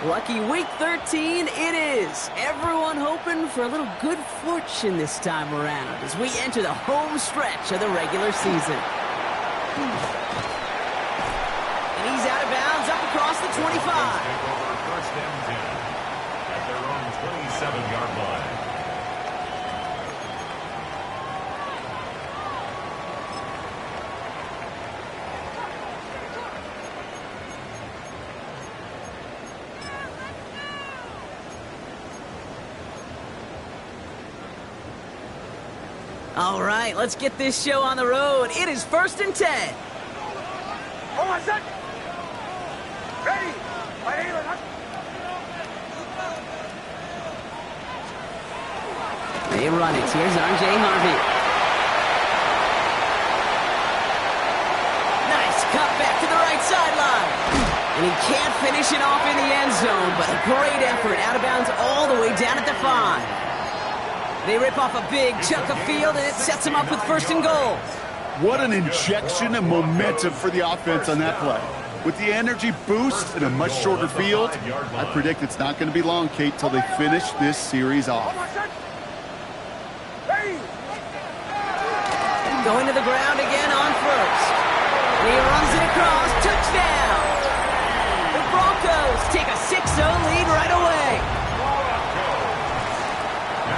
Lucky week 13 it is. Everyone hoping for a little good fortune this time around as we enter the home stretch of the regular season. And he's out of bounds up across the 25. First and 10 at their own 27-yard line. All right, let's get this show on the road. It is 1st and 10. Hold on a sec. Ready. They run it. Here's R.J. Harvey. Nice cut back to the right sideline. And he can't finish it off in the end zone, but a great effort. Out of bounds all the way down at the 5. They rip off a big chunk of field, and it sets them up with 1st and goal. What an injection of momentum for the offense on that play. With the energy boost and a much shorter field, I predict it's not going to be long, Kate, till they finish this series off. Going to the ground again on 1st. And he runs it across. Touchdown! The Broncos take a 6-0 lead right away.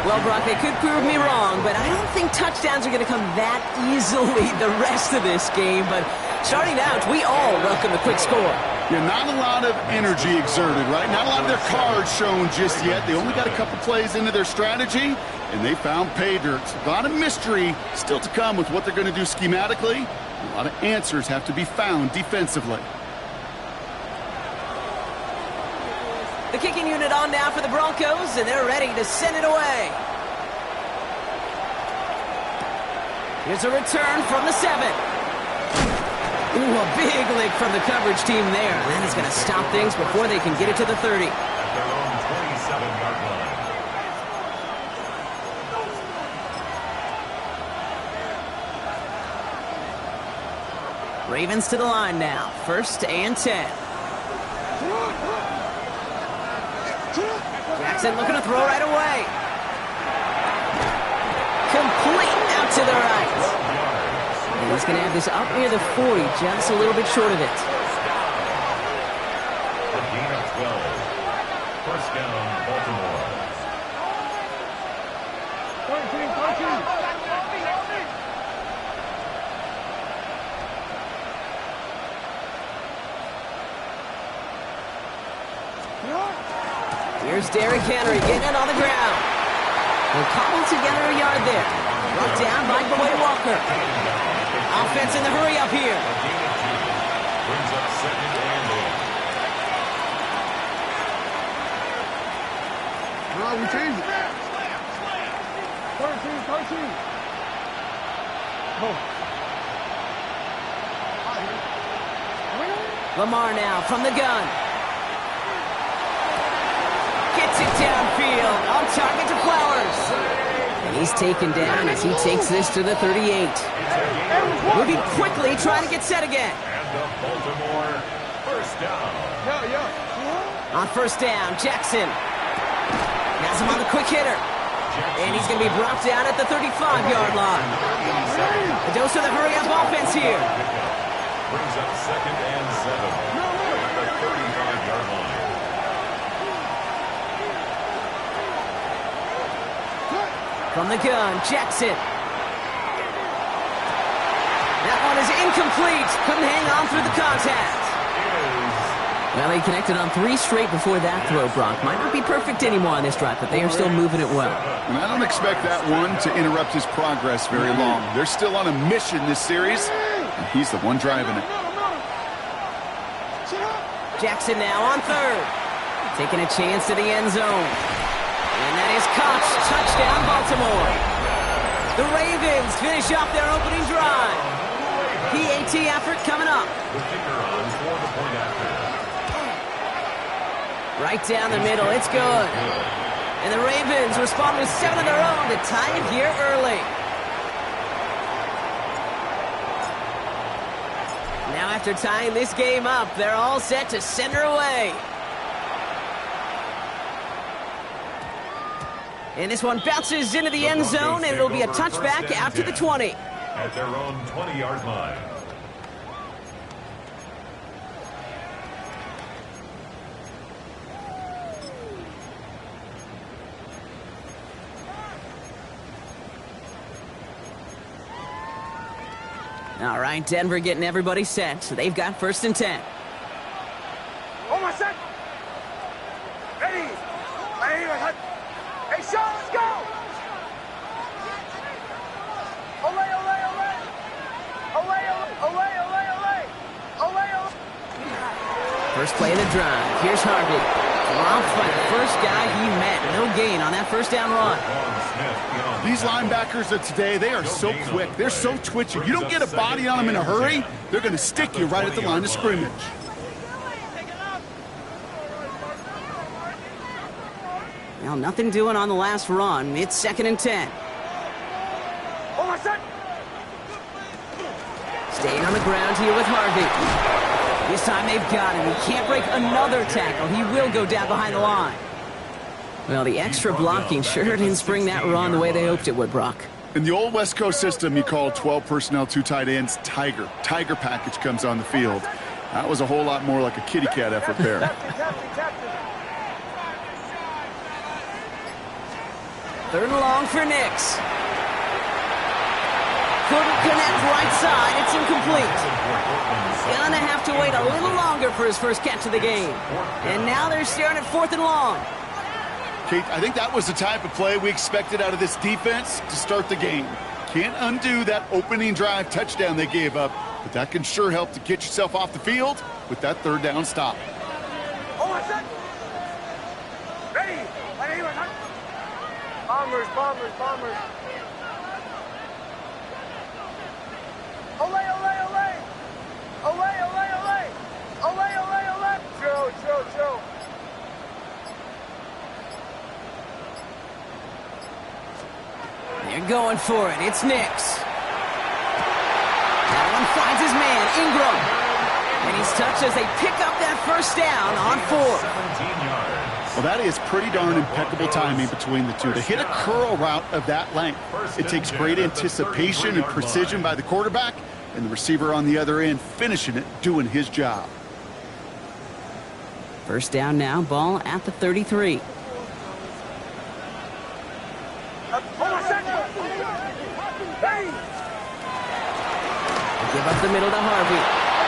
Well, Brock, they could prove me wrong, but I don't think touchdowns are going to come that easily the rest of this game. But starting out, we all welcome a quick score. Yeah, not a lot of energy exerted, right? Not a lot of their cards shown just yet. They only got a couple plays into their strategy, and they found pay dirt. A lot of mystery still to come with what they're going to do schematically. A lot of answers have to be found defensively. The kicking unit on now for the Broncos, and they're ready to send it away. Here's a return from the 7. Ooh, a big lick from the coverage team there. And that is going to stop things before they can get it to the 30. At their own 27-yard line. Ravens to the line now. 1st and 10. Jackson looking to throw right away. Complete out to the right. And he's going to have this up near the 40, just a little bit short of it. A gain of 12. 1st down, Baltimore. 13. Here's Derrick Henry getting it on the ground. They'll cobble together a yard there. Brought down by Boyd Walker. Offense in the hurry up here. Brings up 2nd and 8. No, we changed it. 13. Lamar now from the gun. Gets it downfield. On target to Flowers. And he's taken down as he takes this to the 38. Moving quickly, trying to get set again. And the Baltimore 1st down. On 1st down, Jackson has him on the quick hitter. And he's going to be brought down at the 35-yard line. A dose of the hurry-up offense here. Brings up 2nd and 7 at the 35-yard line. From the gun, Jackson. That one is incomplete. Couldn't hang on through the contact. Well, they connected on 3 straight before that throw, Brock. Might not be perfect anymore on this drive, but they are still moving it well. And I don't expect that one to interrupt his progress very long. They're still on a mission this series, and he's the one driving it. Jackson now on 3rd. Taking a chance to the end zone. And that is caught. Touchdown, Baltimore. The Ravens finish off their opening drive. PAT effort coming up. The kicker on for the point after. Right down the middle. It's good. And the Ravens respond with 7 of their own to tie it here early. Now after tying this game up, they're all set to send her away. And this one bounces into the end zone, and it'll be a touchback after the 20. At their own 20-yard line. All right, Denver getting everybody set, so they've got 1st and 10. On my set. Ready. Hey, Sean, let's go. Olay, olay, olay. Olay, olay, olay, olay. Olay, olay. First play of the drive. Here's Harvey. Dropped by the first guy he met. No gain on that first down run. These linebackers of today, they are so quick. They're so twitchy. You don't get a body on them in a hurry, they're going to stick you right at the line of scrimmage. Well, nothing doing on the last run. It's 2nd and 10. On my set. Staying on the ground here with Harvey. This time they've got him. He can't break another tackle. He will go down behind the line. Well, the extra blocking sure didn't spring that run the way they hoped it would, Brock. In the old West Coast system, you call 12 personnel, 2 tight ends, Tiger. Tiger package comes on the field. That was a whole lot more like a kitty cat effort there. Captain. 3rd and long for Nix. Couldn't connect right side. It's incomplete. Gonna have to wait a little longer for his first catch of the game. And now they're staring at 4th and long. Kate, I think that was the type of play we expected out of this defense to start the game. Can't undo that opening drive touchdown they gave up, but that can sure help to get yourself off the field with that 3rd down stop. On my set. Ready. Bombers. Olay, olay, olay. Olay, olay, olay. Olay, olay, olay. Joe. They're going for it. It's Nix. That one finds his man, Ingram. And he's touched as they pick up that first down on 4th. 17 yards. Well, that is pretty darn impeccable timing between the two. To hit a curl route of that length, it takes great anticipation and precision by the quarterback, and the receiver on the other end finishing it, doing his job. First down now, ball at the 33. Give up the middle to Harvey.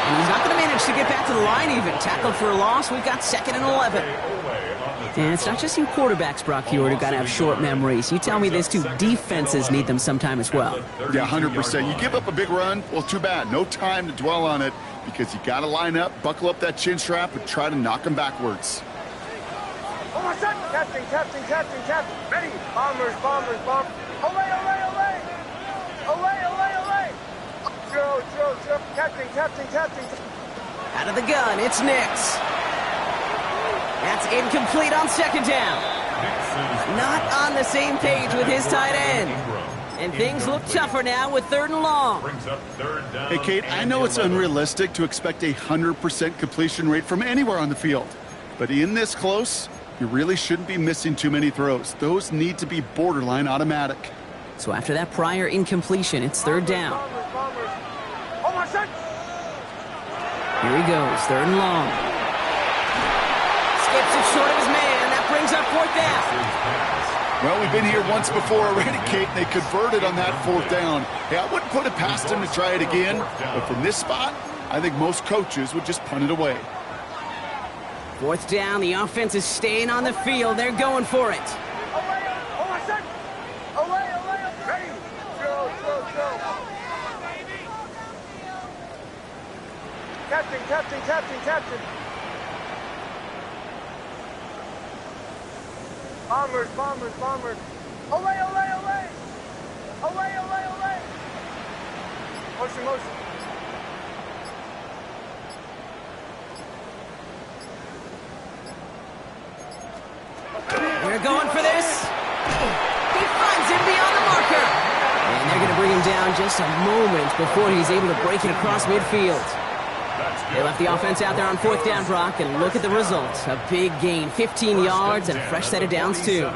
And he's not going to manage to get back to the line even. Tackled for a loss. We've got 2nd and 11. And it's not just you quarterbacks, Brock Hewitt, who got to have short memories. You tell me this too, defenses need them sometime as well. Yeah, 100%. You give up a big run, well, too bad. No time to dwell on it because you got to line up, buckle up that chin strap, and try to knock them backwards. On my set. Captain. Ready. Bombers. Olay, olay, olay. Olay, olay, olay. Joe. Captain. Out of the gun, it's Nix. That's incomplete on 2nd down. Not on the same page with his tight end. And things look tougher now with 3rd and long. Hey, Kate, I know it's unrealistic to expect a 100% completion rate from anywhere on the field. But in this close, you really shouldn't be missing too many throws. Those need to be borderline automatic. So after that prior incompletion, it's 3rd down. Bombers. On my set. Here he goes, 3rd and long. Skips it short of his man. That brings up 4th down. Well, we've been here once before already, Kate, and they converted on that 4th down. Hey, I wouldn't put it past him to try it again, but from this spot, I think most coaches would just punt it away. 4th down, the offense is staying on the field. They're going for it. Olay, on my set. Olay. Ready. Joe. Captain. Bombers. Olay. Motion. We're going for this. He finds him beyond the marker. And they're going to bring him down just a moment before he's able to break it across midfield. They left the offense out there on 4th down, Brock, and look at the results. A big gain, 15 yards, and a fresh set of downs, too.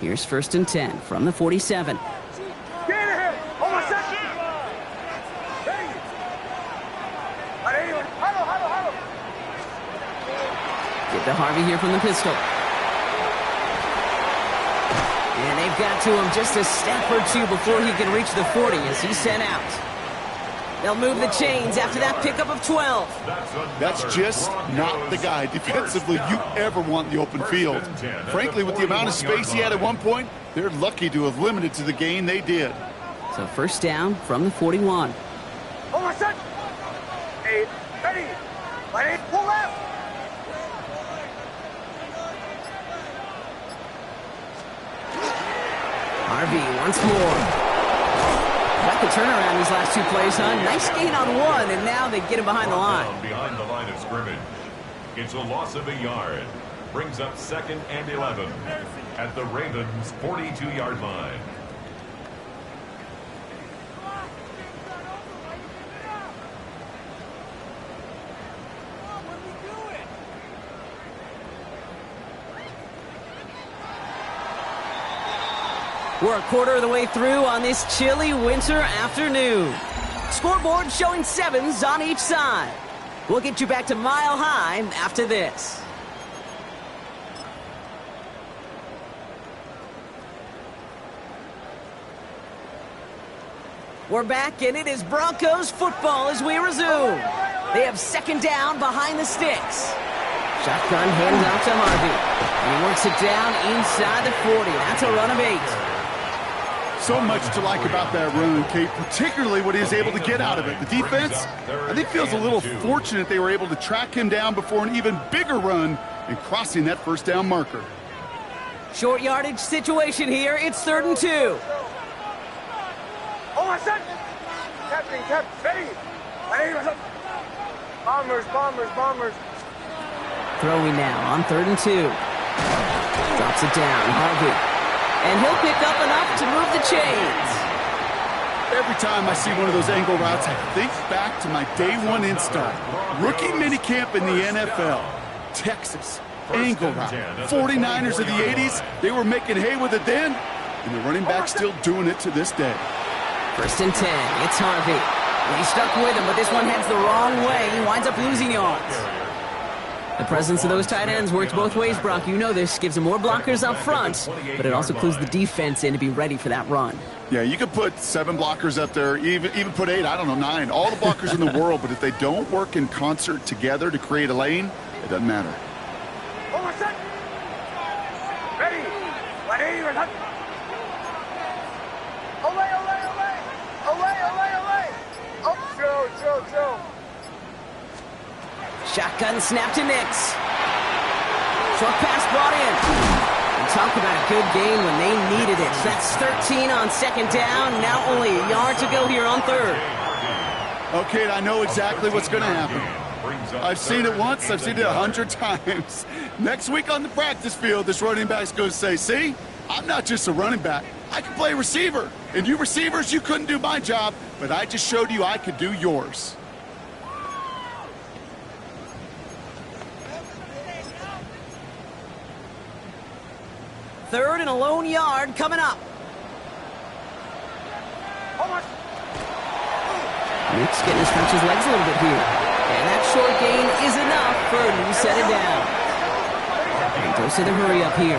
Here's 1st and 10 from the 47. Get him! On my second! Ready! Huddle! Get to Harvey here from the pistol. And they've got to him just a step or two before he can reach the 40 as he's sent out. They'll move the chains after that pickup of 12. That's just not the guy defensively you ever want in the open field. Frankly, with the amount of space he had at one point, they're lucky to have limited to the gain they did. So 1st down from the 41. On my second! 8, ready! Ready, pull left! Harvey once more. Got the turnaround these last 2 plays, huh? Nice gain on 1, and now they get him behind the line. Behind the line of scrimmage. It's a loss of a yard. Brings up 2nd and 11 at the Ravens' 42-yard line. We're a quarter of the way through on this chilly winter afternoon. Scoreboard showing 7s on each side. We'll get you back to Mile High after this. We're back, and it is Broncos football as we resume. They have 2nd down behind the sticks. Shotgun hands out to Harvey. And he works it down inside the 40. That's a run of 8. So much to like about that run, Kate, particularly what he was able to get out of it. The defense, I think, feels a little fortunate they were able to track him down before an even bigger run and crossing that 1st down marker. Short yardage situation here. It's 3rd and 2. On my second! Captain, ready! Ready! Bombers! Throwing now on 3rd and 2. Drops it down, Harvey. And he'll pick up enough to move the chains. Every time I see one of those angle routes, I think back to my day 1 install. Rookie minicamp in the NFL. Texas, angle route. 49ers of the 80s, they were making hay with it then, and the running back's still doing it to this day. 1st and 10, it's Harvey. And he's stuck with him, but this one heads the wrong way. He winds up losing yards. The presence of those tight ends works both ways, Brock. You know this. Gives them more blockers up front, but it also clues the defense in to be ready for that run. Yeah, you could put 7 blockers up there, even put 8, I don't know, 9. All the blockers in the world, but if they don't work in concert together to create a lane, it doesn't matter. On my second! Ready! Olay! Oh, Joe! Shotgun snap to Nix. Short pass brought in. And talk about a good game when they needed it. So that's 13 on 2nd down. Now only a yard to go here on 3rd. Okay, I know exactly what's going to happen. I've seen it once. I've seen it 100 times. Next week on the practice field, this running back's going to say, see, I'm not just a running back. I can play receiver. And you receivers, you couldn't do my job, but I just showed you I could do yours. Third and a lone yard coming up. Nick's getting to stretch his legs a little bit here. And that short gain is enough for a new set it down. And goes to the hurry up here.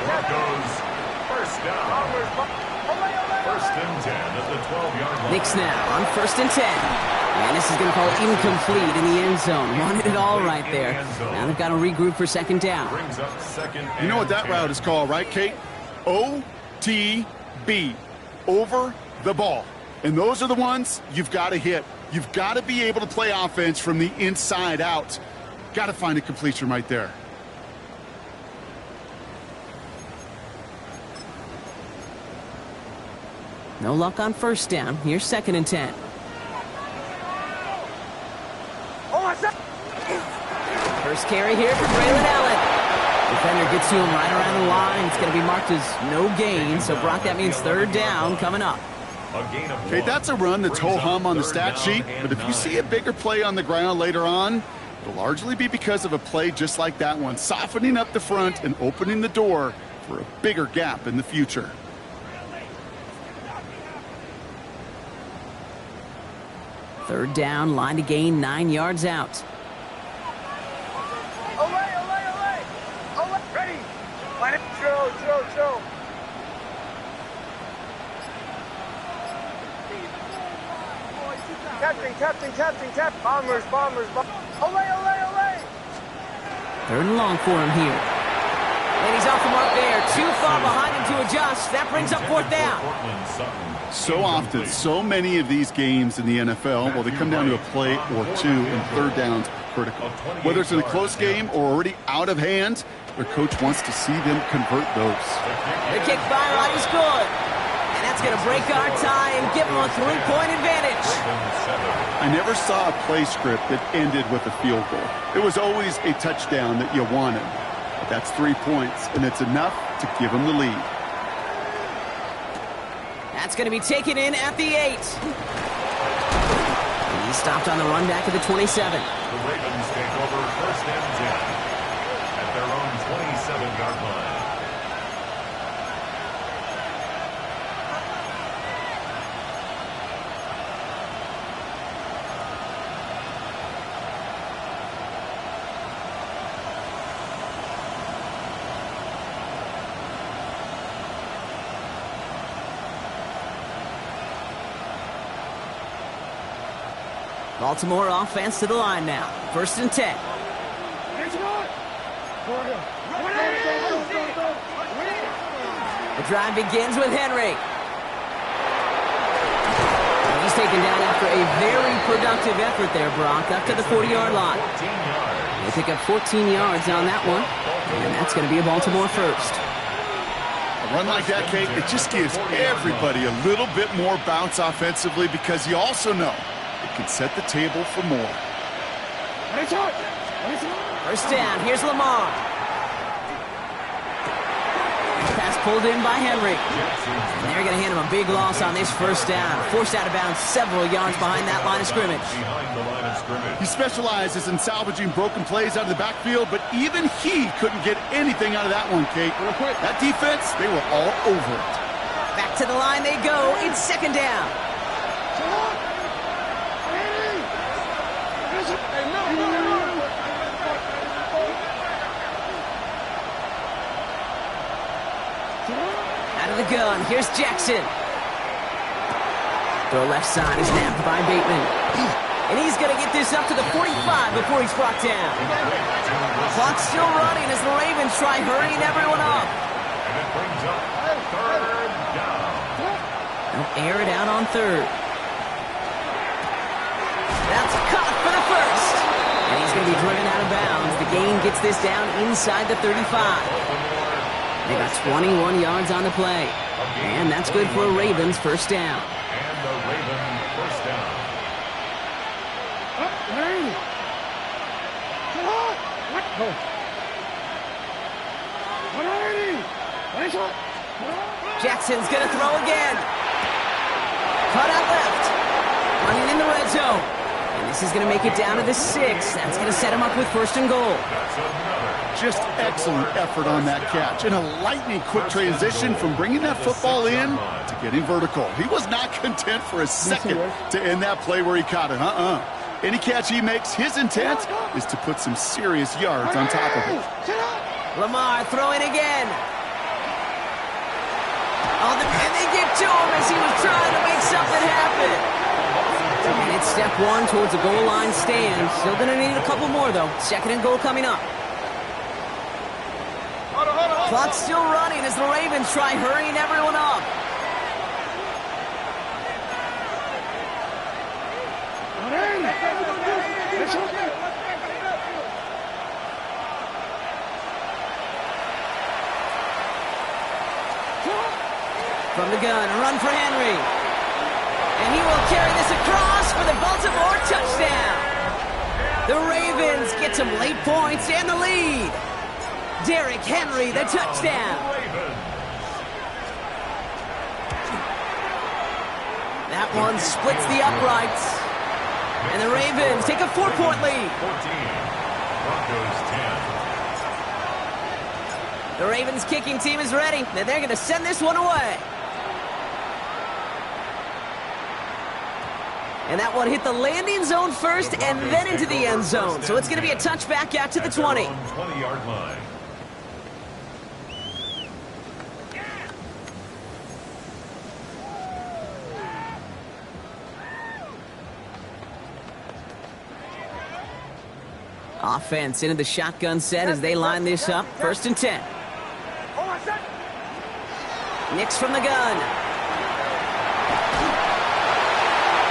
Broncos, 1st down. 1st and 10 at the 12-yard line. Nick's now on 1st and 10. And this is going to call incomplete in the end zone. Wanted it all right there. Now they've got to regroup for 2nd down. Brings up 2nd. You know what that route is called, right, Kate? OTB. Over the ball. And those are the ones you've got to hit. You've got to be able to play offense from the inside out. Got to find a completion right there. No luck on 1st down. Here's 2nd and 10. First carry here for Braylon Allen. Defender gets to him right around the line. It's going to be marked as no gain. So, Brock, that means 3rd down coming up. Okay, that's a run that's ho-hum on the stat sheet. But if you see a bigger play on the ground later on, it'll largely be because of a play just like that one, softening up the front and opening the door for a bigger gap in the future. Third down, line to gain 9 yards out. Away, away, away. Away. Ready. Line it. Joe. Captain. Bombers. Away. Third and long for him here. And he's off the mark there. Too far behind him to adjust. That brings up fourth down. So often, so many of these games in the NFL, well, they come down to a play or two, and third downs are critical. Whether it's in a close game or already out of hand, their coach wants to see them convert those. The kick by Rod is good. And that's going to break our tie and give them a 3-point advantage. I never saw a play script that ended with a field goal. It was always a touchdown that you wanted. But that's 3 points, and it's enough to give them the lead. That's going to be taken in at the 8. And he's stopped on the run back of the 27. The Ravens take over first and 10 at their own 27-yard line. Baltimore offense to the line now. First and 10. The drive begins with Henry. He's taken down after a very productive effort there, Brock, up to the 40-yard line. They pick up 14 yards on that one, and that's going to be a Baltimore first. A run like that, Kate, it just gives everybody a little bit more bounce offensively because you also know it can set the table for more. First down, here's Lamar. Pass pulled in by Henry. And they're going to hand him a big loss on this first down. Forced out of bounds several yards behind that line of scrimmage. He specializes in salvaging broken plays out of the backfield, but even he couldn't get anything out of that one, Kate. That defense, they were all over it. Back to the line they go. It's second down. Out of the gun, here's Jackson. Throw left side is napped by Bateman. And he's going to get this up to the 45 before he's brought down. Clock's still running as the Ravens try hurrying everyone up. And it brings up third down. They'll air it out on third. That's caught for the first. And he's going to be driven out of bounds. The gain gets this down inside the 35. They got 21 yards on the play. And that's good for a Ravens first down. And the Ravens first down. Jackson's going to throw again. Cut out left. Running in the red zone. And this is going to make it down to the 6. That's going to set him up with first and goal. Just excellent effort on that catch. And a lightning quick transition from bringing that football in to getting vertical. He was not content for a second to end that play where he caught it. Any catch he makes, his intent is to put some serious yards on top of it. Lamar throwing again. Oh, and they give to him as he was trying to make something happen. And it's step one towards a goal line stand. Still going to need a couple more, though. Second and goal coming up. Clock's still running as the Ravens try hurrying everyone up. From the gun, a run for Henry. And he will carry this across for the Baltimore touchdown. The Ravens get some late points and the lead. Derrick Henry, the touchdown. That one splits the uprights. And the Ravens take a 4-point lead. 14. Broncos 10. The Ravens kicking team is ready, and they're going to send this one away. And that one hit the landing zone first and then into the end zone. So it's going to be a touchback out to the 20. 20-yard line. Offense into the shotgun set as they line this up. 1st and 10. Nix from the gun.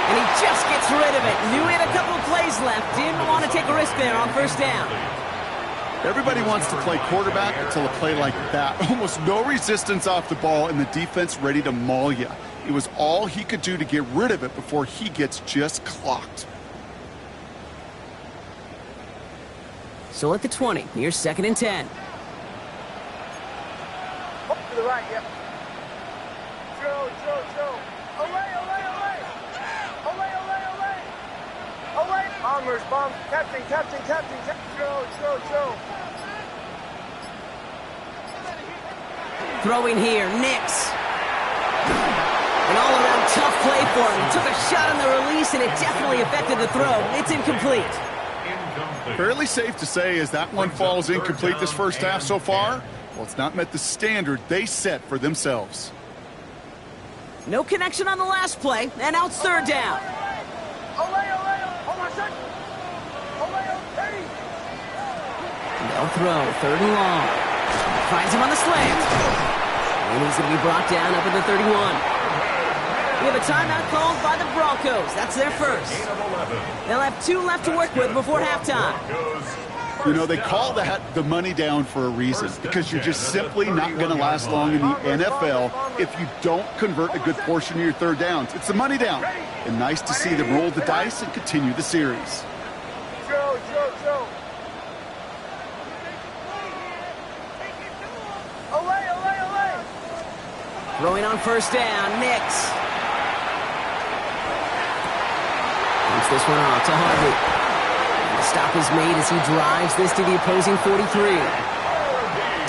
And he just gets rid of it. Knew he had a couple of plays left. Didn't want to take a risk there on 1st down. Everybody wants to play quarterback until a play like that. Almost no resistance off the ball and the defense ready to maul you. It was all he could do to get rid of it before he gets just clocked. So at the 20, here's 2nd and 10. Up to the right, yep. Joe. Away. Away. Bombers, bomb. Captain. Joe. Throwing here, Nix. An all-around tough play for him. He took a shot on the release, and it definitely affected the throw. It's incomplete. Fairly safe to say as that one falls incomplete this first half so far, well, it's not met the standard they set for themselves. No connection on the last play, and now it's 3rd down. They'll throw, 3rd and long. Finds him on the slant. And he's going to be brought down up at the 31. We have a timeout called by the Broncos. That's their first. They'll have 2 left to work with before halftime. You know, they call that the money down for a reason, because you're just simply not going to last long in the NFL if you don't convert a good portion of your 3rd downs. It's the money down. And nice to see them roll the dice and continue the series. Joe. Away. Throwing on 1st down, Nix. Keeps this one off to Harvey. The stop is made as he drives this to the opposing 43.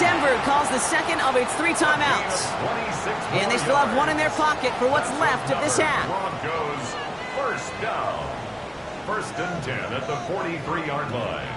Denver calls the second of its 3 timeouts. And they still have 1 in their pocket for what's left of this half. Broncos 1st down. 1st and 10 at the 43-yard line.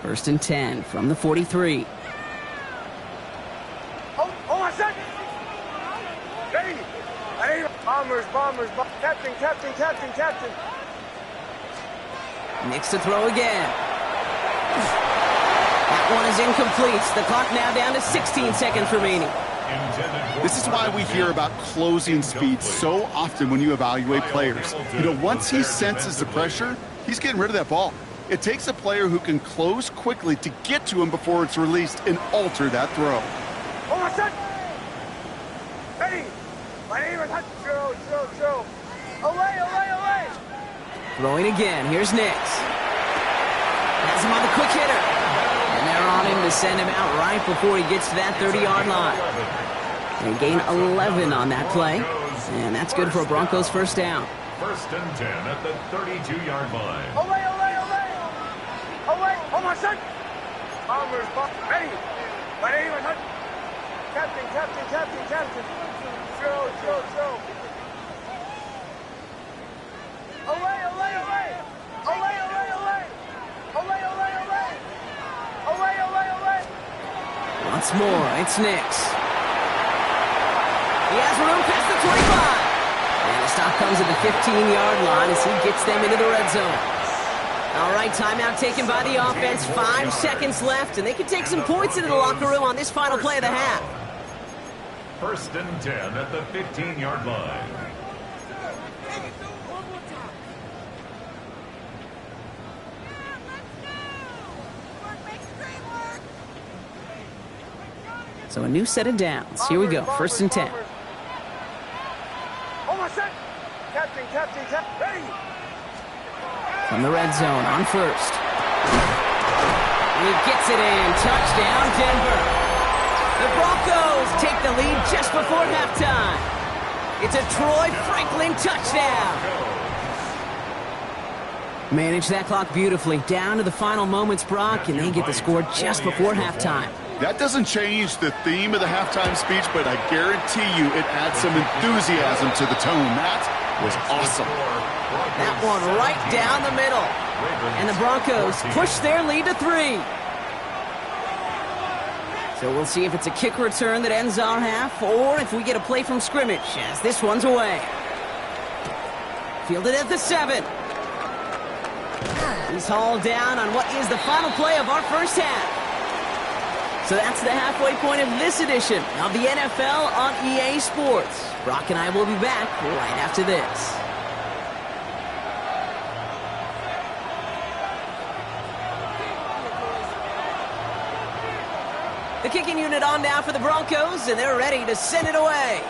First and 10 from the 43. Hold on a second. Ready. Bombers. Captain. Nix to throw again. That one is incomplete. The clock now down to 16 seconds remaining. This is why we hear about closing speed so often when you evaluate players. You know, once he senses the pressure, he's getting rid of that ball. It takes a player who can close quickly to get to him before it's released and alter that throw. Hold on a second. Ready. My name is Joe. Away. Throwing again. Here's Nix. Has him on the quick hitter. And they're on him to send him out right before he gets to that 30-yard line. They gain 11 on that play. And that's good for a Broncos 1st down. 1st and 10 at the 32-yard line. Away. Hold on a second. Bombers. Ready. My name is Captain. Joe. Away. Once more, it's Nix. He has room past the 25. And the stop comes at the 15-yard line as he gets them into the red zone. All right, timeout taken by the offense. 5 seconds left, and they can take some points into the locker room on this final play of the half. 1st and 10 at the 15-yard line. So a new set of downs. Here we go, 1st and 10. Hold on a second. Captain. Ready. From the red zone on 1st. He gets it in. Touchdown, Denver. The Broncos take the lead just before halftime. It's a Troy Franklin touchdown. Manage that clock beautifully. Down to the final moments, Brock, and they get the score just before halftime. That doesn't change the theme of the halftime speech, but I guarantee you it adds some enthusiasm to the tone. That was awesome. That one right down the middle. And the Broncos push their lead to 3. So we'll see if it's a kick return that ends our half, or if we get a play from scrimmage, as this one's away. Fielded at the 7. He's hauled down on what is the final play of our first half. So that's the halfway point of this edition of the NFL on EA Sports. Brock and I will be back right after this. The kicking unit on now for the Broncos, and they're ready to send it away.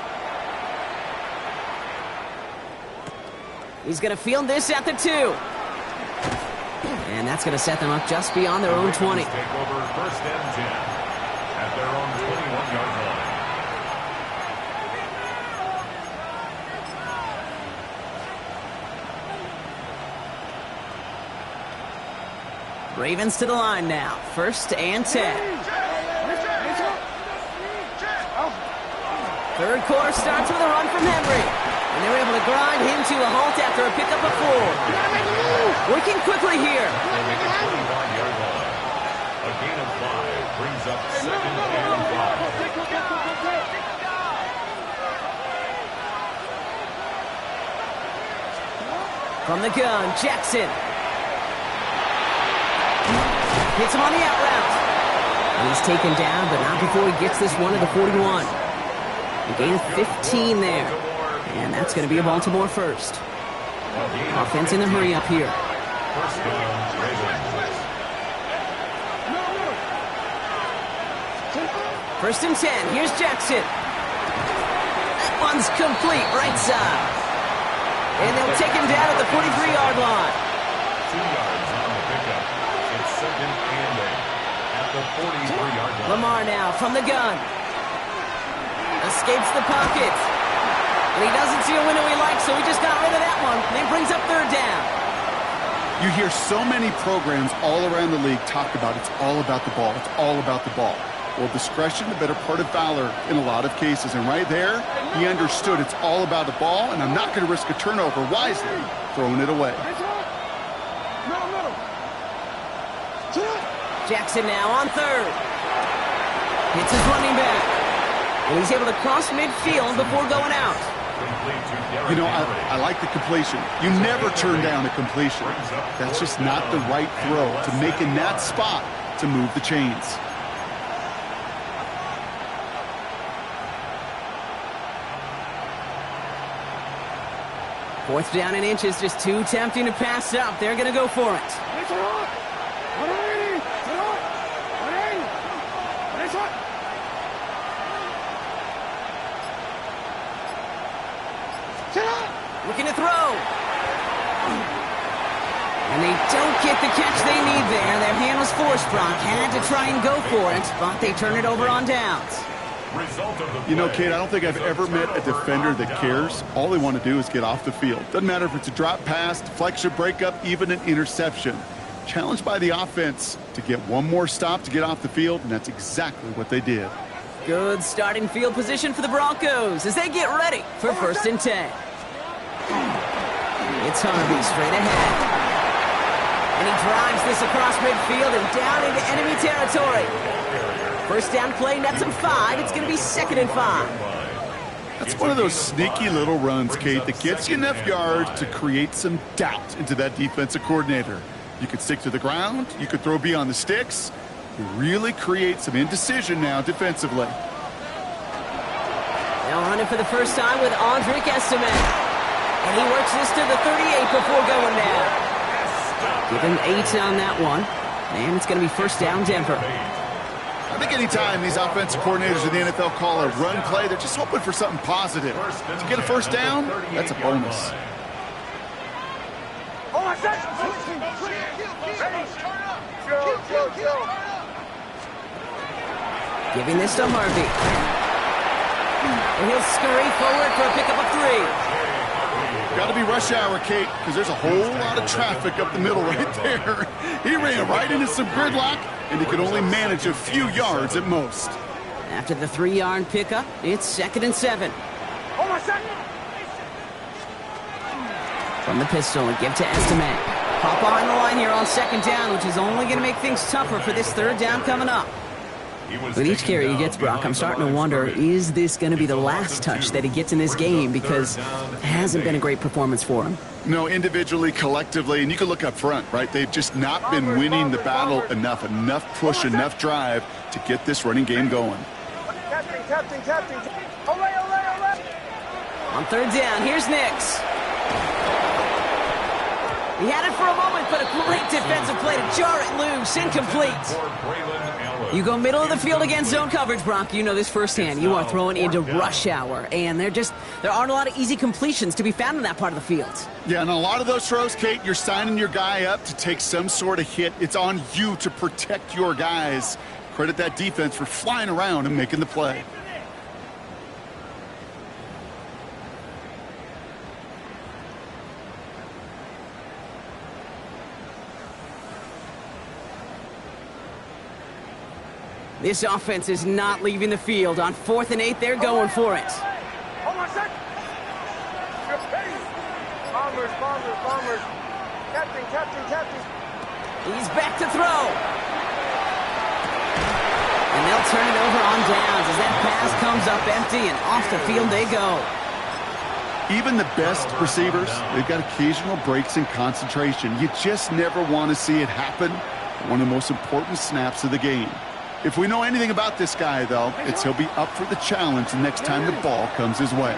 He's going to field this at the 2. And that's going to set them up just beyond their own 20. Take over first and 10 at their own 21-yard line. Ravens to the line now. First and 10. Third quarter starts with a run from Henry. And they were able to grind him to a halt after a pickup of 4. Working quickly here. They make a 25-yard line. A gain of 5 brings up second and 5. From the gun, Jackson. Hits him on the out route. And he's taken down, but not before he gets this one to the 41. A gain of 15 there. And that's going to be a Baltimore first. Offense in the hurry up here. First down, Ravens. First and 10. Here's Jackson. That one's complete, right side. And they'll take him down at the 43-yard line. 2 yards on the pickup. It's second and 8 at the 43-yard line. Lamar now from the gun. Escapes the pocket. And he doesn't see a window he likes, so he just got rid of that one. And he brings up third down. You hear so many programs all around the league talk about it's all about the ball. It's all about the ball. Well, discretion, the better part of valor in a lot of cases. And right there, he understood it's all about the ball, and I'm not going to risk a turnover wisely, throwing it away. Jackson now on third. Hits his running back. And he's able to cross midfield before going out. You know, I like the completion. You never turn down a completion. That's just not the right throw to make in that spot to move the chains. Fourth down and inches, just too tempting to pass up. They're going to go for it. Looking to throw. And they don't get the catch they need there. Their hand was forced, Brock. Had to try and go for it, but they turn it over on downs. You know, Kate, I don't think I've ever met a defender that cares. All they want to do is get off the field. Doesn't matter if it's a drop pass, deflection, breakup, even an interception. Challenged by the offense to get one more stop to get off the field, and that's exactly what they did. Good starting field position for the Broncos as they get ready for first and 10. It's Harvey straight ahead. And he drives this across midfield and down into enemy territory. First down play, nets him 5. It's going to be second and 5. That's one of those sneaky little runs, Kate, that gets you enough yards to create some doubt into that defensive coordinator. You could stick to the ground. You could throw beyond the sticks. You really create some indecision now defensively. Now running for the first time with Andrick Estiman. And he works this to the 38 before going down. Give him 8 on that one. And it's going to be first down, Denver. I think anytime these offensive coordinators in the NFL call a run play, they're just hoping for something positive. To get a first down, that's a bonus. Joe. Giving this to Harvey. And he'll scurry forward for a pickup of 3. Got to be rush hour, Kate, because there's a whole lot of traffic up the middle right there. He ran right into some gridlock, and he could only manage a few yards at most. After the 3-yard pickup, it's 2nd and 7. Hold on a second. From the pistol, a give to Estimate. Hop behind the line here on 2nd down, which is only going to make things tougher for this 3rd down coming up. With each carry he gets, Brock, I'm starting to wonder, is this going to be the last touch that he gets in this game? Because it hasn't been a great performance for him. No, individually, collectively, and you can look up front, right? They've just not been winning the battle enough push, enough drive to get this running game going. Captain. Ole. On 3rd down, here's Nix. He had it for a moment, but a great defensive play to jar it loose. Incomplete. You go middle of the field against zone coverage, Brock. You know this firsthand. You are throwing into rush hour, and there aren't a lot of easy completions to be found in that part of the field. Yeah, and a lot of those throws, Kate, you're signing your guy up to take some sort of hit. It's on you to protect your guys. Credit that defense for flying around and making the play. This offense is not leaving the field. On 4th and 8, they're going for it. Hold on a second. Bombers. Captain. He's back to throw. And they'll turn it over on downs as that pass comes up empty, and off the field they go. Even the best receivers, they've got occasional breaks in concentration. You just never want to see it happen. One of the most important snaps of the game. If we know anything about this guy, though, it's he'll be up for the challenge the next time the ball comes his way.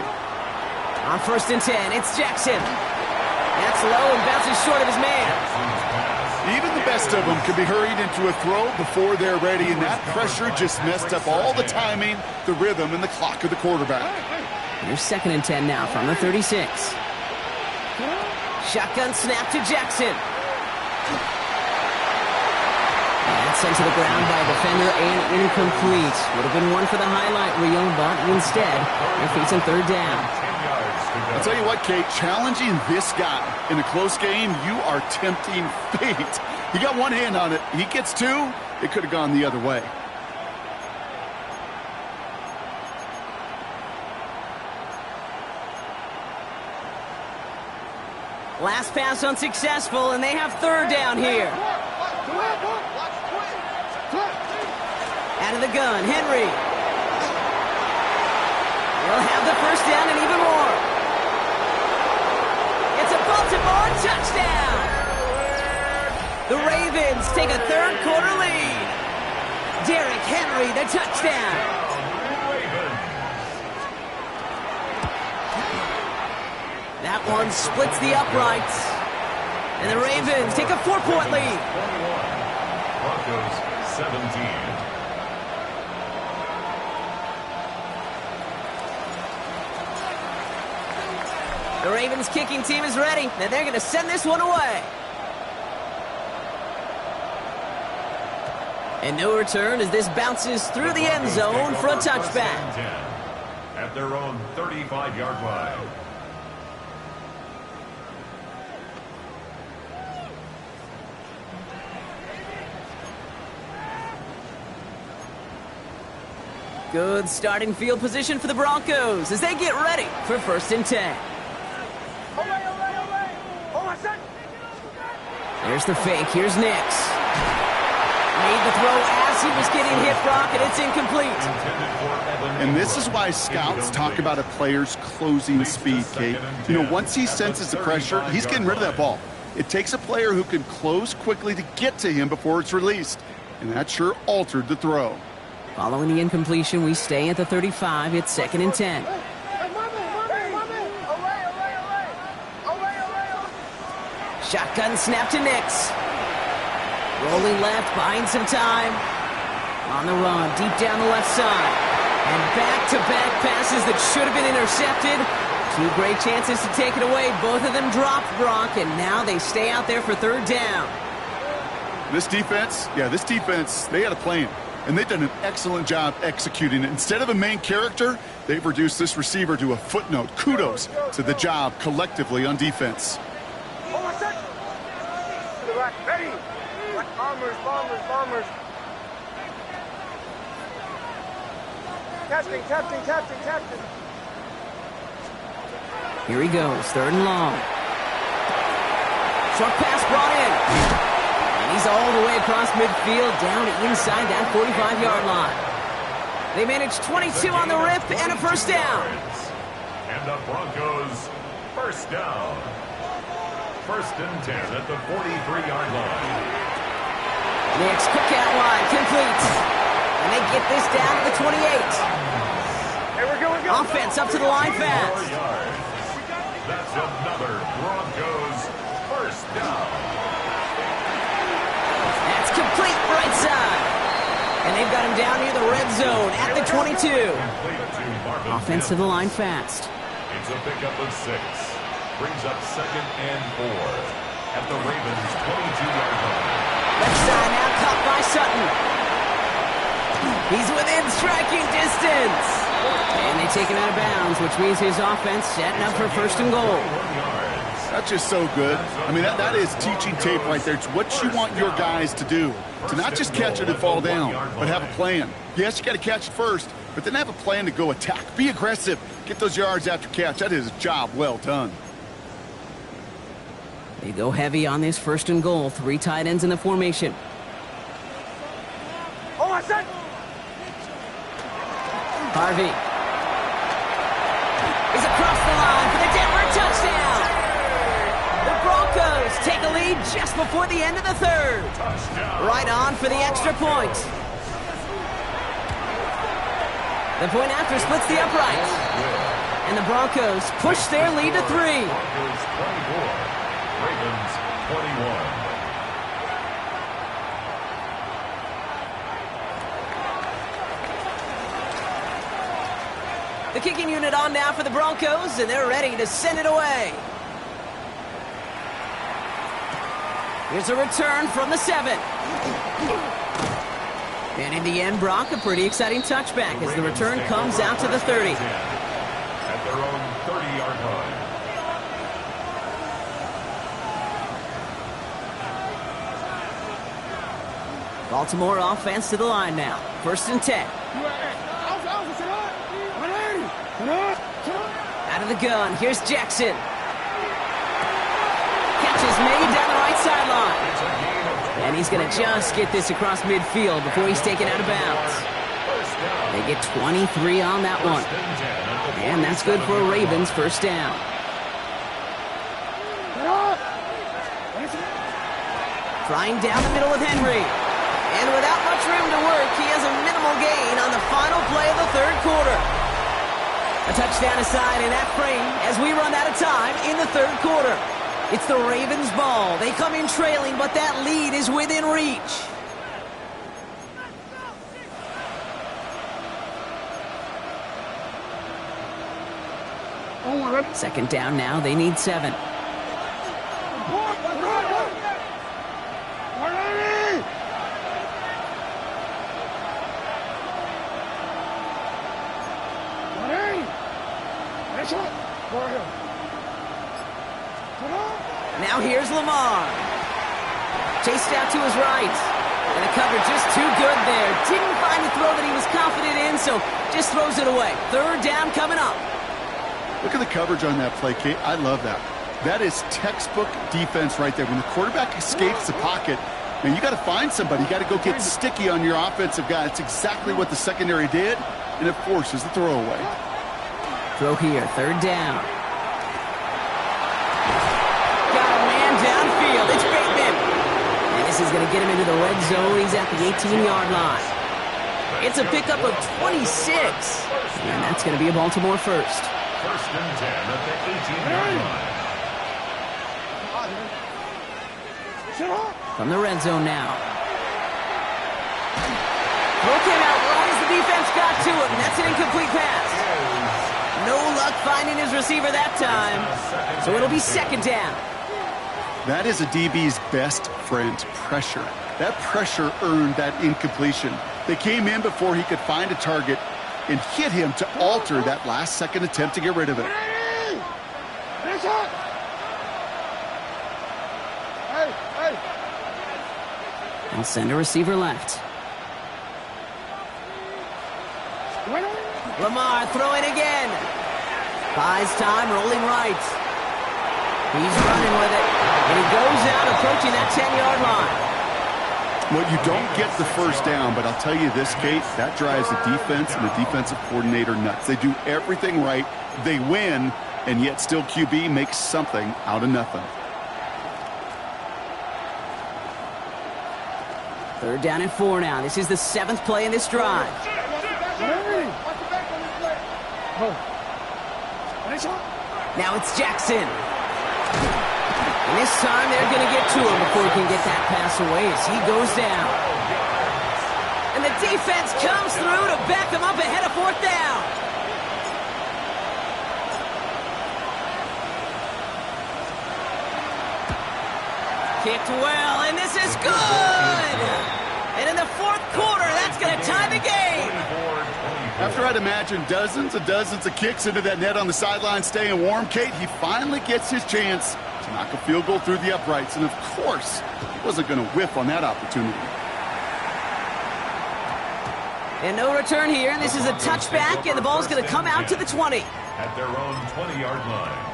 On 1st and 10, it's Jackson. That's low and bounces short of his man. Even the best of them can be hurried into a throw before they're ready, and that pressure just messed up all the timing, the rhythm, and the clock of the quarterback. Here's 2nd and 10 now from the 36. Shotgun snap to Jackson. Sent to the ground by a defender and incomplete. Would have been one for the highlight reel, but instead, they're facing 3rd down. I'll tell you what, Kate, challenging this guy in a close game, you are tempting fate. He got one hand on it. He gets 2. It could have gone the other way. Last pass unsuccessful, and they have 3rd down here. Out of the gun, Henry. He'll have the 1st down and even more. It's a Baltimore touchdown. The Ravens take a 3rd quarter lead. Derrick Henry, the touchdown. That one splits the uprights. And the Ravens take a 4-point lead. Broncos 17. The Ravens kicking team is ready, and they're going to send this one away. And no return as this bounces through the end zone for a touchback. At their own 35-yard line. Good starting field position for the Broncos as they get ready for 1st and 10. There's the fake. Here's Nix. Made the throw as he was getting hit, Brock, and it's incomplete. And this is why scouts talk about a player's closing speed, Kate. You know, once he senses the pressure, he's getting rid of that ball. It takes a player who can close quickly to get to him before it's released. And that sure altered the throw. Following the incompletion, we stay at the 35. It's 2nd and 10. Shotgun snap to Nix. Rolling left, buying some time. On the run, deep down the left side. And back-to-back passes that should have been intercepted. 2 great chances to take it away. Both of them dropped, Brock, and now they stay out there for 3rd down. This defense, they had a plan. And they've done an excellent job executing it. Instead of a main character, they've reduced this receiver to a footnote. Kudos to the job collectively on defense. To the right. Ready. Bombers. Captain. Here he goes, 3rd and long. Short pass brought in. And he's all the way across midfield, down to inside that 45-yard line. They managed 22 on the rip and a first down. And the Broncos, first down. 1st and 10 at the 43-yard line. Next, quick out wide, complete. And they get this down to the 28. Here we go. Offense up to the line fast. 4 yards. That's another Broncos first down. That's complete right side. And they've got him down near the red zone at the 22. Offense to the line fast. It's a pickup of 6. Brings up 2nd and 4 at the Ravens' 22-yard line. Left side now caught by Sutton. He's within striking distance. And they take him out of bounds, which means his offense setting up for 1st and goal. That's just so good. I mean, that is teaching tape right there. It's what you want your guys to do. To not just catch it and fall down, but have a plan. Yes, you got to catch it first, but then have a plan to go attack. Be aggressive. Get those yards after catch. That is a job well done. They go heavy on this 1st and goal. 3 tight ends in the formation. Oh, I said. Harvey is across the line for the Denver touchdown. The Broncos take a lead just before the end of the 3rd. Right on for the extra point. The point after splits the upright. And the Broncos push their lead to 3. Broncos 24, Ravens 21. The kicking unit on now for the Broncos, and they're ready to send it away. Here's a return from the 7. And in the end, Brock, a pretty exciting touchback as the return comes out to the 30. At their own 30-yard line. Baltimore offense to the line now. 1st and 10. Out of the gun, here's Jackson. Catch is made down the right sideline. And he's going to just get this across midfield before he's taken out of bounds. They get 23 on that one. And that's good for a Ravens first down. Trying down the middle with Henry. And without much room to work, he has a minimal gain on the final play of the 3rd quarter. A touchdown aside in that frame as we run out of time in the 3rd quarter. It's the Ravens' ball. They come in trailing, but that lead is within reach. Second down now. They need 7. Now here's Lamar. Chased out to his right. And the cover just too good there. Didn't find the throw that he was confident in, so just throws it away. 3rd down coming up. Look at the coverage on that play, Kate. I love that. That is textbook defense right there. When the quarterback escapes the pocket, man, you got to find somebody. You got to go get sticky on your offensive guy. It's exactly what the secondary did, and it forces the throwaway. Throw here, 3rd down. Got a man downfield. It's Bateman. And this is going to get him into the red zone. He's at the 18-yard line. It's a pickup of 26. And that's going to be a Baltimore first. 1st and 10 at the 18-yard line. From the red zone now. Throw came out right as the defense got to him. That's an incomplete pass. No luck finding his receiver that time. So it'll be 2nd down. That is a DB's best friend, pressure. That pressure earned that incompletion. They came in before he could find a target and hit him to alter that last-second attempt to get rid of it. And send a receiver left. Lamar throwing again. Buys time, rolling right. He's running with it. And he goes out approaching that 10-yard line. Well, you don't get the first down, but I'll tell you this, Kate, that drives the defense and the defensive coordinator nuts. They do everything right. They win, and yet still QB makes something out of nothing. 3rd down and 4 now. This is the 7th play in this drive. Now it's Jackson. And this time they're going to get to him before he can get that pass away as he goes down. And the defense comes through to back them up ahead of 4th down. Kicked well, and this is good! And in the 4th quarter, that's going to tie the game. After I'd imagine dozens and dozens of kicks into that net on the sideline staying warm, Kate, he finally gets his chance to knock a field goal through the uprights. And, of course, he wasn't going to whiff on that opportunity. And no return here. This is a touchback, and the ball's going to come out to the 20. At their own 20-yard line.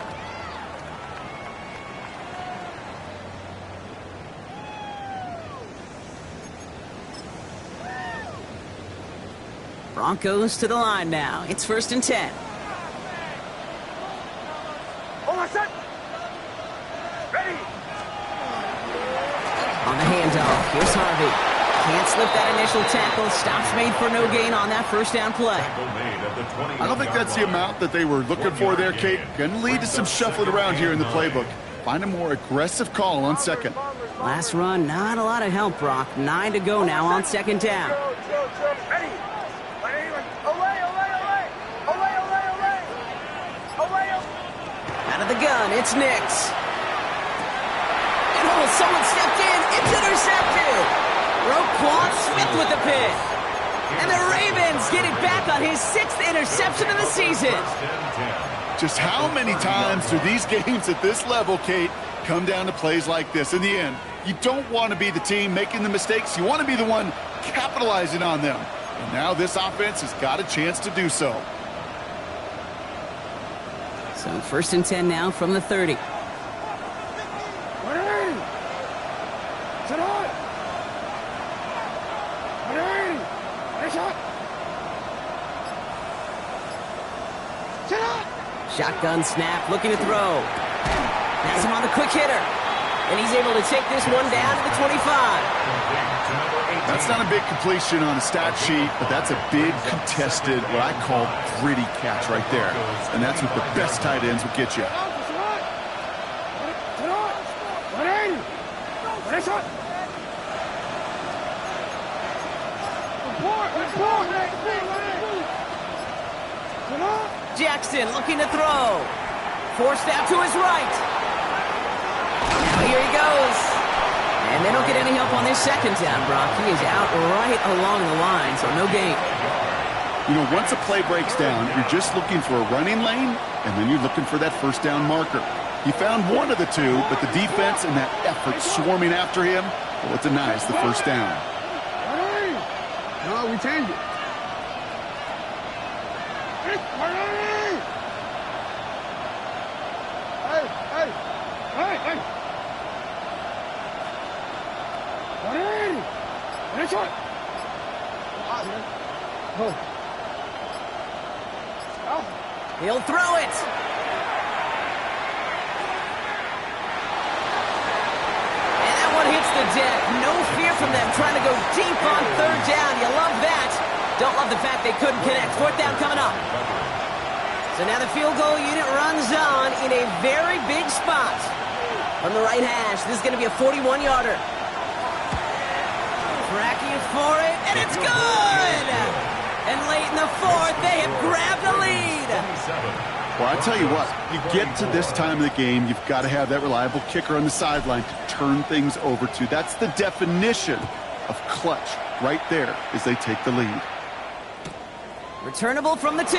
Broncos to the line now. It's 1st and 10. Hold on, set. Ready. On the handoff, here's Harvey. Can't slip that initial tackle. Stops made for no gain on that 1st down play. I don't think that's the amount that they were looking for there, Kate. Going to lead to some shuffling around here in the playbook. Find a more aggressive call on 2nd. Last run, not a lot of help, Brock. 9 to go now on 2nd down. Ready. Out of the gun, it's Nix. Oh, someone stepped in. It's intercepted. Roquan Smith with the pick. And the Ravens get it back on his 6th interception of the season. Just how many times do these games at this level, Kate, come down to plays like this? In the end, you don't want to be the team making the mistakes. You want to be the one capitalizing on them. And now this offense has got a chance to do so. So 1st and 10 now from the 30. Shotgun snap, looking to throw. Has him on the quick hitter. And he's able to take this one down to the 25. That's not a big completion on a stat sheet, but that's a big contested, what I call gritty catch right there. And that's what the best tight ends will get you. Jackson looking to throw. Forced out to his right. Now here he goes. And they don't get any help on this 2nd down, Brock. He is out right along the line, so no gain. You know, once a play breaks down, you're just looking for a running lane, and then you're looking for that 1st down marker. He found one of the two, but the defense and that effort swarming after him, well, it denies the 1st down. No, we changed it. He'll throw it. And that one hits the deck. No fear from them trying to go deep on 3rd down. You love that. Don't love the fact they couldn't connect. 4th down coming up. So now the field goal unit runs on in a very big spot. From the right hash, this is going to be a 41-yarder. Tracking for it, and it's good! And late in the 4th, they have grabbed the lead. Well, I tell you what, you get to this time of the game, you've got to have that reliable kicker on the sideline to turn things over to. That's the definition of clutch right there as they take the lead. Returnable from the 2.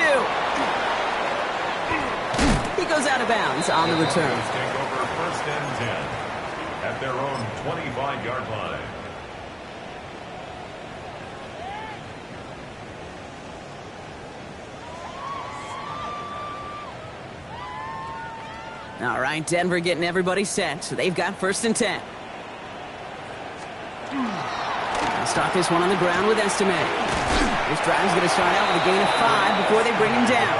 He goes out of bounds on the return. Take over 1st and 10 at their own 25-yard line. All right, Denver getting everybody set. So they've got 1st and 10. They'll start this one on the ground with Estime. This drive's going to start out with a gain of 5 before they bring him down.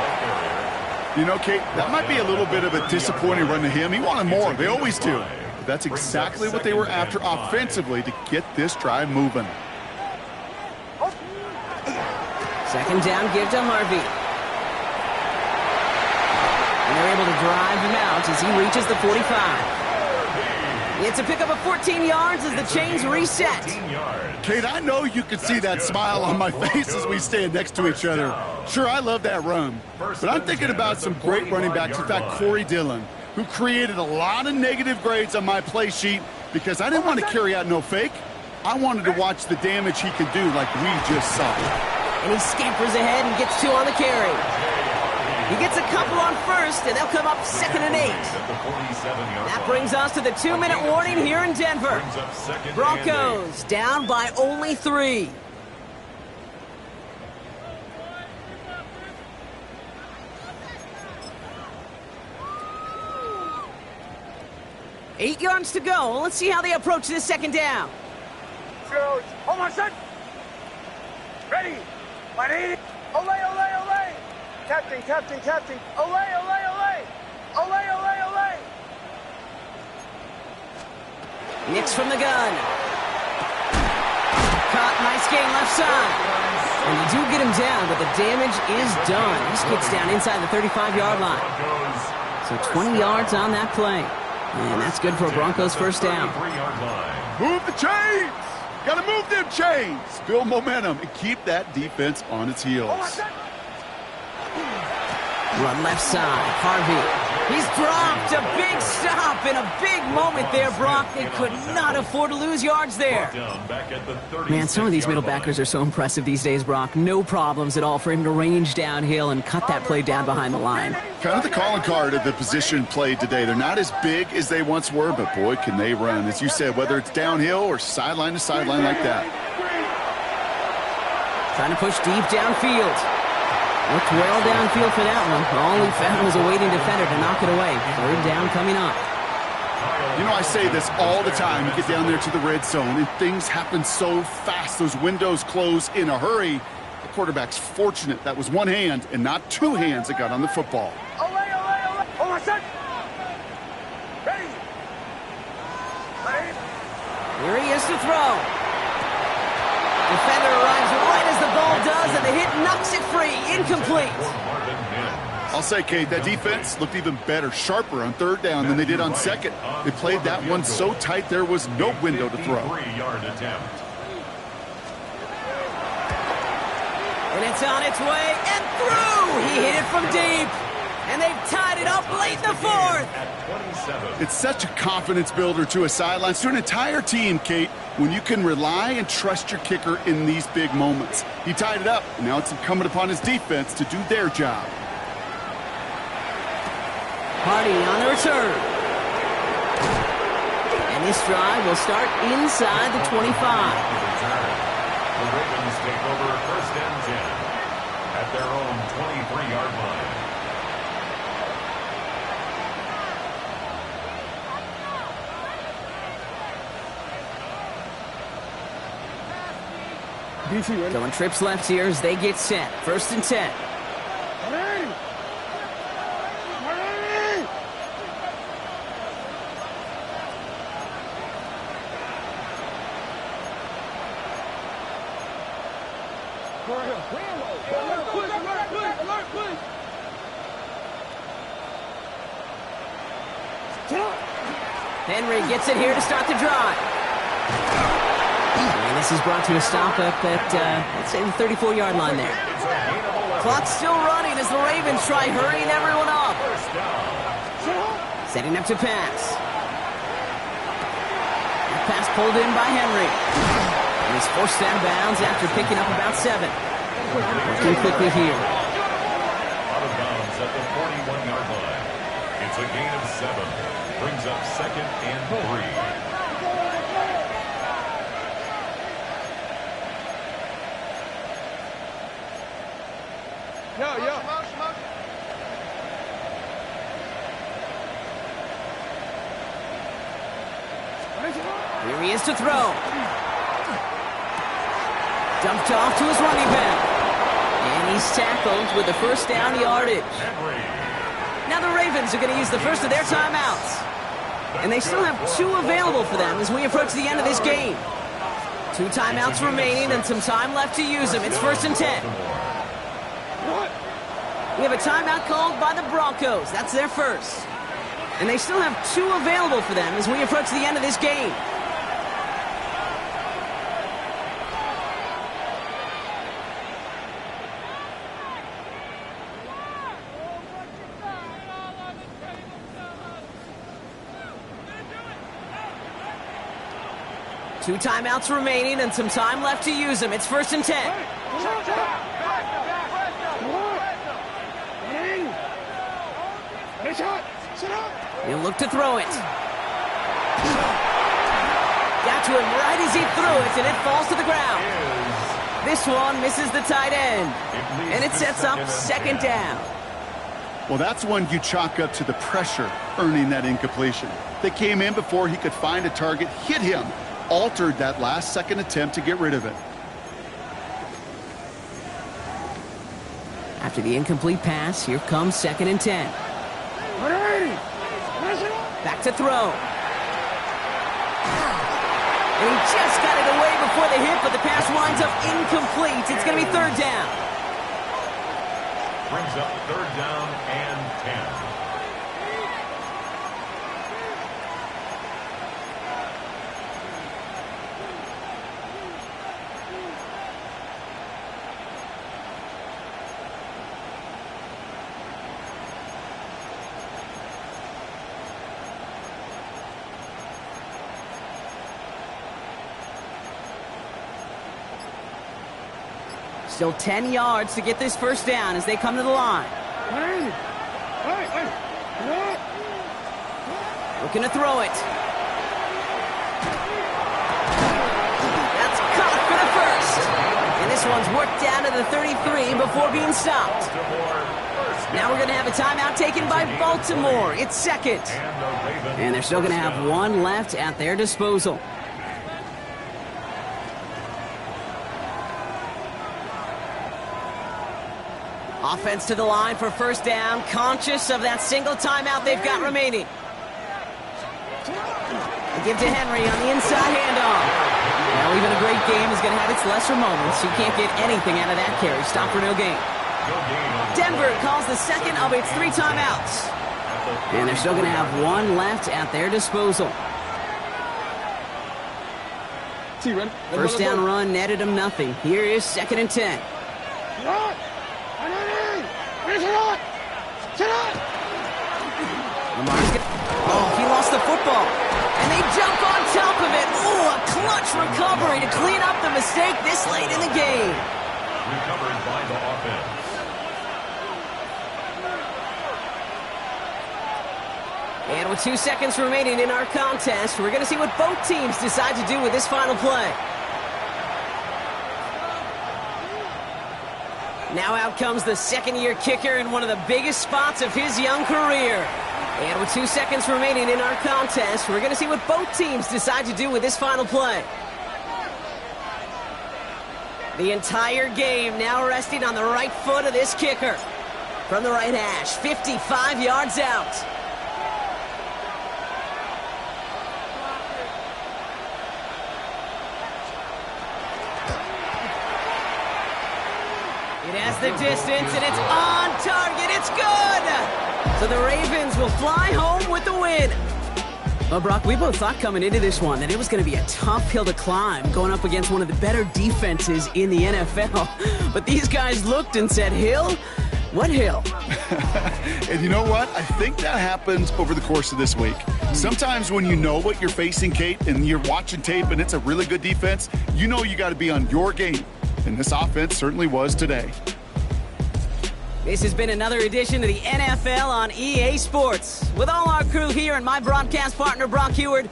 You know, Kate, that might be a little bit of a disappointing run to him. He wanted more. They always do. But that's exactly what they were after offensively to get this drive moving. 2nd down, give to Harvey. And they're able to drive him out as he reaches the 45. It's a pickup of 14 yards as the chains reset. Kate, I know you can see that smile on my face as we stand next to each other. Sure, I love that run. But I'm thinking about some great running backs. In fact, Corey Dillon, who created a lot of negative grades on my play sheet because I didn't want to carry out no fake. I wanted to watch the damage he could do like we just saw. And he scampers ahead and gets 2 on the carry. He gets a couple on 1st, and they'll come up 2nd and 8. That brings us to the 2-minute warning here in Denver. Broncos down by only 3. Eight yards to go. Let's see how they approach this 2nd down. Coach, hold on, son. Ready. My name. Ole, ole, ole. Captain, captain, captain. Ole, ole, ole. Ole, ole, ole. Nix from the gun. Caught, nice gain left side. And you do get him down, but the damage is done. He skips down inside the 35-yard line. So 20 yards on that play. And that's good for a Broncos 1st down. Move the chains! Gotta move them chains! Build momentum and keep that defense on its heels. Run left side, Harvey. He's dropped. A big stop and a big moment there, Brock. They could not afford to lose yards there. Man, some of these middle backers are so impressive these days, Brock. No problems at all for him to range downhill and cut that play down behind the line. Kind of the calling card of the position played today. They're not as big as they once were, but boy, can they run. As you said, whether it's downhill or sideline to sideline like that. Trying to push deep downfield. Looked well downfield for that one. All he found was a waiting defender to knock it away. 3rd down coming up. You know, I say this all the time. You get down there to the red zone, and things happen so fast. Those windows close in a hurry. The quarterback's fortunate that was one hand and not 2 hands that got on the football. Ole, ole, ole. Hold on, son. Ready. Ready. Here he is to throw. Defender arrives right as the ball does, and the hit knocks it free. Incomplete. I'll say, Kate, that defense looked even better, sharper on 3rd down than they did on 2nd. They played that one so tight there was no window to throw. And it's on its way and through. He hit it from deep. And they've tied it up late in the 4th. It's such a confidence builder to a sideline, to an entire team, Kate, when you can rely and trust your kicker in these big moments. He tied it up, and now it's incumbent upon his defense to do their job. Hardy on the return. And this drive will start inside the 25. The Ravens take over 1st and 10 at their own 23-yard line. Going trips left here as they get set. 1st and 10. Henry gets it here to start the drive. And this is brought to a stop up at, let's say, the 34-yard line there. Clock's still running as the Ravens try hurrying everyone up. Setting up to pass. That pass pulled in by Henry. And he's forced out of bounds after picking up about 7. Working quickly here. Out of bounds at the 41-yard line. It's a gain of 7. Brings up 2nd and 3. Yo. Here he is to throw. Dumped off to his running back. And he's tackled with the first down yardage. Now the Ravens are going to use the first of their timeouts. And they still have 2 available for them as we approach the end of this game. 2 timeouts remaining and some time left to use them. It's 1st and 10. We have a timeout called by the Broncos. That's their first. And they still have 2 available for them as we approach the end of this game. Two timeouts remaining and some time left to use them. It's 1st and 10. He'll look to throw it. Got to him right as he threw it, and it falls to the ground. This one misses the tight end, and it sets up 2nd down. Well, that's one you chalk up to the pressure earning that incompletion. They came in before he could find a target, hit him, altered that last-second attempt to get rid of it. After the incomplete pass, here comes 2nd and 10. Back to throw. And he just got it away before the hit, but the pass winds up incomplete. It's going to be 3rd down. Brings up 3rd down and 10. Still 10 yards to get this 1st down as they come to the line. Looking to throw it. That's caught for the 1st. And this one's worked down to the 33 before being stopped. Now we're going to have a timeout taken by Baltimore. It's 2nd. And they're still going to have 1 left at their disposal. Offense to the line for 1st down, conscious of that single timeout they've got remaining. They give to Henry on the inside handoff. Now even a great game is going to have its lesser moments. You can't get anything out of that carry. Stop for no gain. Denver calls the 2nd of its 3 timeouts. And they're still going to have 1 left at their disposal. 1st down run netted them nothing. Here is 2nd and 10. He lost the football. And they jump on top of it. Oh, a clutch recovery to clean up the mistake this late in the game. Recovered by the offense. And with 2 seconds remaining in our contest, we're going to see what both teams decide to do with this final play. Now out comes the 2nd-year kicker in one of the biggest spots of his young career. And with 2 seconds remaining in our contest, we're going to see what both teams decide to do with this final play. The entire game now resting on the right foot of this kicker. From the right hash, 55 yards out. It has the distance, and it's on target. It's good! So the Ravens will fly home with the win. Well, Brock, we both thought coming into this one that it was going to be a tough hill to climb going up against one of the better defenses in the NFL. But these guys looked and said, Hill? What hill? And you know what? I think that happens over the course of this week. Sometimes when you know what you're facing, Kate, and you're watching tape and it's a really good defense, you know you got to be on your game. And this offense certainly was today. This has been another edition of the NFL on EA Sports. With all our crew here and my broadcast partner, Brock Heward,